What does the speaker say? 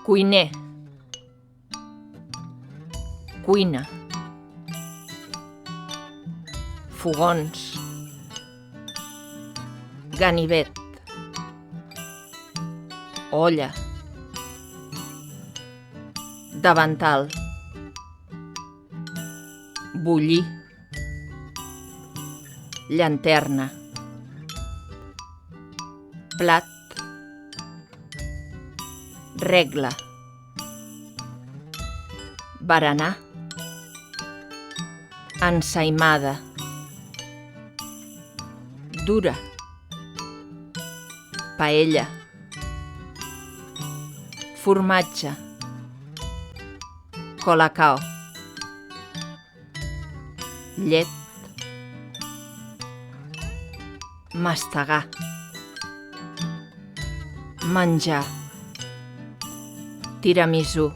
Cuiner. Cuina. Fogons. Ganivet. Olla. Davantal. Bullir. Llanterna. Plat. Regla. Berenar. Ensaïmada. Dura. Paella. Formatge. Colacao. Llet. Mastegar. Menjar. Tiramisú.